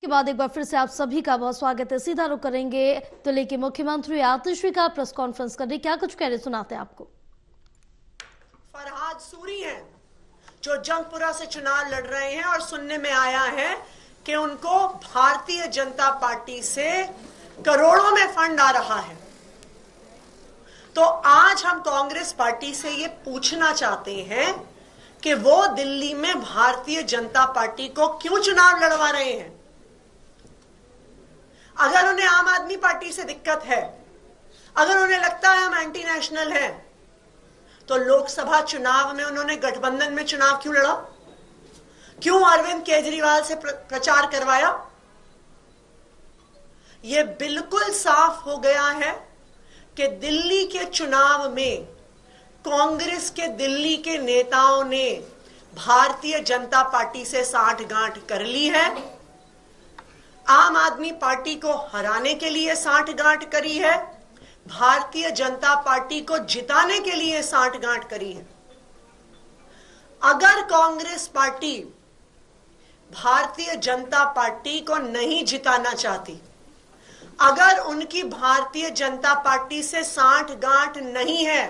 के बाद एक बार फिर से आप सभी का बहुत स्वागत है। सीधा रुख करेंगे दिल्ली के मुख्यमंत्री आतिशी का प्रेस कॉन्फ्रेंस कर रही, क्या कुछ कह रहे सुनाते हैं आपको। फरहाद सूरी हैं जो जंगपुरा से चुनाव लड़ रहे हैं और सुनने में आया है कि उनको भारतीय जनता पार्टी से करोड़ों में फंड आ रहा है। तो आज हम कांग्रेस पार्टी से ये पूछना चाहते हैं कि वो दिल्ली में भारतीय जनता पार्टी को क्यों चुनाव लड़वा रहे हैं। अगर उन्हें आम आदमी पार्टी से दिक्कत है, अगर उन्हें लगता है हम एंटी नेशनल हैं, तो लोकसभा चुनाव में उन्होंने गठबंधन में चुनाव क्यों लड़ा? क्यों अरविंद केजरीवाल से प्रचार करवाया? यह बिल्कुल साफ हो गया है कि दिल्ली के चुनाव में कांग्रेस के दिल्ली के नेताओं ने भारतीय जनता पार्टी से साठगांठ कर ली है। आम आदमी पार्टी को हराने के लिए साठगांठ करी है, भारतीय जनता पार्टी को जिताने के लिए साठगांठ करी है। अगर कांग्रेस पार्टी भारतीय जनता पार्टी को नहीं जिताना चाहती, अगर उनकी भारतीय जनता पार्टी से साठगांठ नहीं है,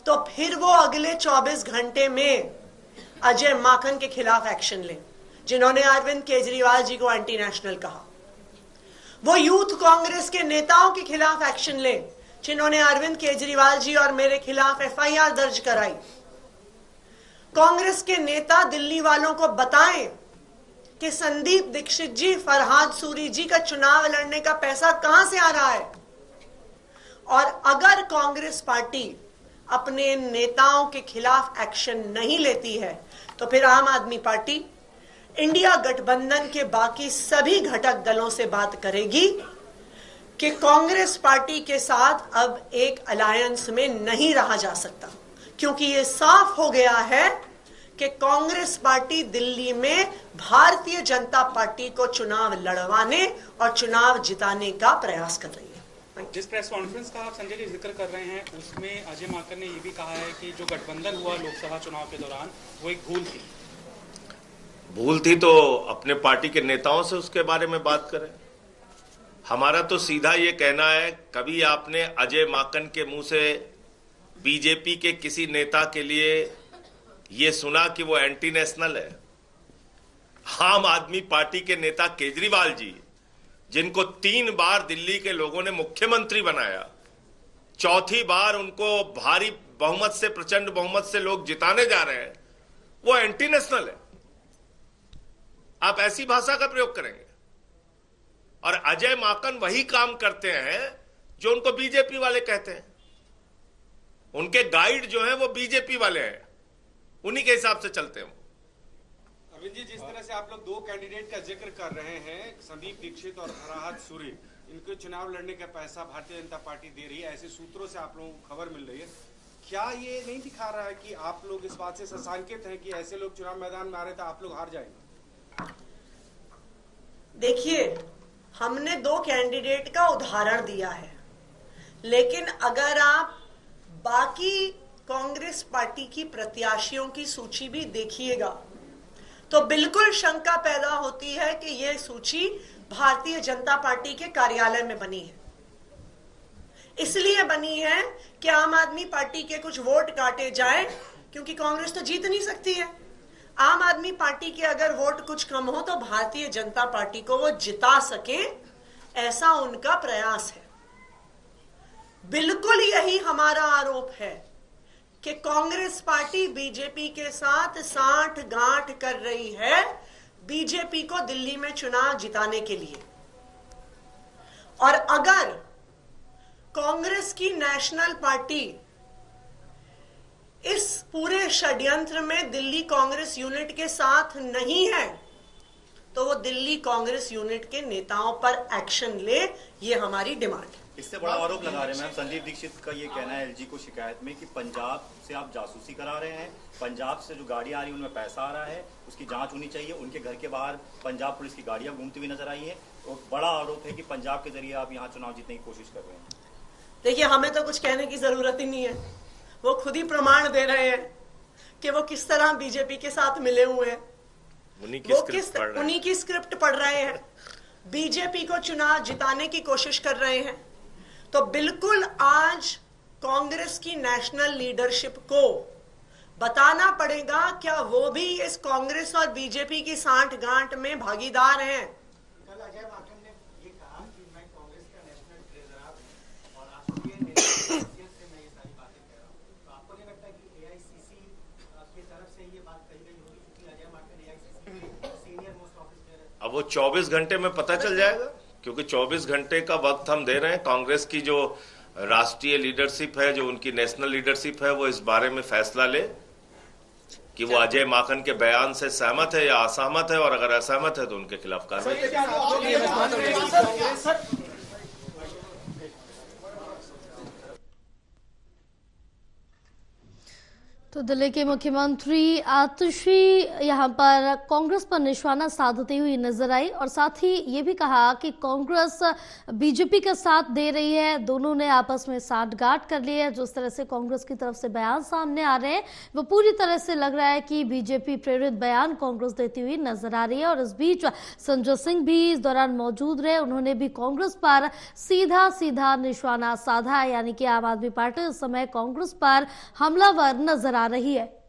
तो फिर वो अगले 24 घंटे में अजय माकन के खिलाफ एक्शन लें, जिन्होंने अरविंद केजरीवाल जी को एंटी नेशनल कहा। वो यूथ कांग्रेस के नेताओं के खिलाफ एक्शन ले जिन्होंने अरविंद केजरीवाल जी और मेरे खिलाफ एफआईआर दर्ज कराई। कांग्रेस के नेता दिल्ली वालों को बताएं कि संदीप दीक्षित जी, फरहाद सूरी जी का चुनाव लड़ने का पैसा कहां से आ रहा है। और अगर कांग्रेस पार्टी अपने नेताओं के खिलाफ एक्शन नहीं लेती है, तो फिर आम आदमी पार्टी इंडिया गठबंधन के बाकी सभी घटक दलों से बात करेगी कि कांग्रेस पार्टी के साथ अब एक अलायंस में नहीं रहा जा सकता, क्योंकि यह साफ हो गया है कि कांग्रेस पार्टी दिल्ली में भारतीय जनता पार्टी को चुनाव लड़वाने और चुनाव जिताने का प्रयास कर रही है। जिस प्रेस कॉन्फ्रेंस का आप संजय जी जिक्र कर रहे हैं, उसमें अजय माकन ने यह भी कहा है कि जो गठबंधन हुआ लोकसभा चुनाव के दौरान वो एक भूल थी तो अपने पार्टी के नेताओं से उसके बारे में बात करें। हमारा तो सीधा ये कहना है, कभी आपने अजय माकन के मुंह से बीजेपी के किसी नेता के लिए ये सुना कि वो एंटी नेशनल है? आम आदमी पार्टी के नेता केजरीवाल जी, जिनको 3 बार दिल्ली के लोगों ने मुख्यमंत्री बनाया, चौथी बार उनको भारी बहुमत से, प्रचंड बहुमत से लोग जिताने जा रहे हैं, वो एंटी नेशनल है? आप ऐसी भाषा का प्रयोग करेंगे? और अजय माकन वही काम करते हैं जो उनको बीजेपी वाले कहते हैं। उनके गाइड जो हैं वो बीजेपी वाले हैं, उन्हीं के हिसाब से चलते हैं। अरविंद जी, जिस तरह से आप लोग 2 कैंडिडेट का जिक्र कर रहे हैं, संदीप दीक्षित और फरहाद सूरी, इनको चुनाव लड़ने का पैसा भारतीय जनता पार्टी दे रही है, ऐसे सूत्रों से आप लोगों को खबर मिल रही है। क्या ये नहीं दिखा रहा है कि आप लोग इस बात से सशंकित हैं कि ऐसे लोग चुनाव मैदान में आ रहे थे, आप लोग हार जाएंगे? देखिए, हमने 2 कैंडिडेट का उदाहरण दिया है, लेकिन अगर आप बाकी कांग्रेस पार्टी की प्रत्याशियों की सूची भी देखिएगा, तो बिल्कुल शंका पैदा होती है कि यह सूची भारतीय जनता पार्टी के कार्यालय में बनी है। इसलिए बनी है कि आम आदमी पार्टी के कुछ वोट काटे जाएं, क्योंकि कांग्रेस तो जीत नहीं सकती है। आम आदमी पार्टी के अगर वोट कुछ कम हो तो भारतीय जनता पार्टी को वो जिता सके, ऐसा उनका प्रयास है। बिल्कुल यही हमारा आरोप है कि कांग्रेस पार्टी बीजेपी के साथ साठगांठ कर रही है, बीजेपी को दिल्ली में चुनाव जिताने के लिए। और अगर कांग्रेस की नेशनल पार्टी इस पूरे षड्यंत्र में दिल्ली कांग्रेस यूनिट के साथ नहीं है, तो वो दिल्ली कांग्रेस यूनिट के नेताओं पर एक्शन ले, ये हमारी डिमांड है। इससे बड़ा आरोप लगा रहे हैं मैम, संदीप दीक्षित का ये कहना है एलजी को शिकायत में कि पंजाब से आप जासूसी करा रहे हैं, पंजाब से जो गाड़ियां आ रही हैं उनमें पैसा आ रहा है, उसकी जांच होनी चाहिए। उनके घर के बाहर पंजाब पुलिस की गाड़ियां घूमती हुई नजर आई है, और बड़ा आरोप है कि पंजाब के जरिए आप यहाँ चुनाव जीतने की कोशिश कर रहे हैं। देखिए, हमें तो कुछ कहने की जरूरत ही नहीं है, वो खुद ही प्रमाण दे रहे हैं कि वो किस तरह बीजेपी के साथ मिले हुए हैं। उन्हीं की स्क्रिप्ट पढ़ रहे हैं। बीजेपी को चुनाव जिताने की कोशिश कर रहे हैं, तो बिल्कुल आज कांग्रेस की नेशनल लीडरशिप को बताना पड़ेगा क्या वो भी इस कांग्रेस और बीजेपी की सांठ-गांठ में भागीदार हैं। कल अजय माकन ने ये कहा कि मैं कांग्रेस का नेशनल ट्रेजरर और राष्ट्रीय नेता से मैं ये सारी बातें कह रहा हूँ, तो आपको नहीं लगता कि एआईसीसी की तरफ से ये बात कही गई होगी, क्योंकि अजय माकन एआईसीसी के सीनियर मोस्ट ऑफिसर है। अब वो 24 घंटे में पता चल जाएगा, क्योंकि 24 घंटे का वक्त हम दे रहे हैं। कांग्रेस की जो राष्ट्रीय लीडरशिप है, जो उनकी नेशनल लीडरशिप है, वो इस बारे में फैसला ले कि वो अजय माकन के बयान से सहमत है या असहमत है, और अगर असहमत है तो उनके खिलाफ कार्रवाई। तो दिल्ली के मुख्यमंत्री आतिशी यहां पर कांग्रेस पर निशाना साधते हुए नजर आई और साथ ही ये भी कहा कि कांग्रेस बीजेपी का साथ दे रही है, दोनों ने आपस में साठगांठ कर ली है। जिस तरह से कांग्रेस की तरफ से बयान सामने आ रहे हैं वो पूरी तरह से लग रहा है कि बीजेपी प्रेरित बयान कांग्रेस देती हुई नजर आ रही है। और इस बीच संजय सिंह भी इस दौरान मौजूद रहे, उन्होंने भी कांग्रेस पर सीधा सीधा निशाना साधा, यानी कि आम आदमी पार्टी इस समय कांग्रेस पर हमलावर नजर आ रही है।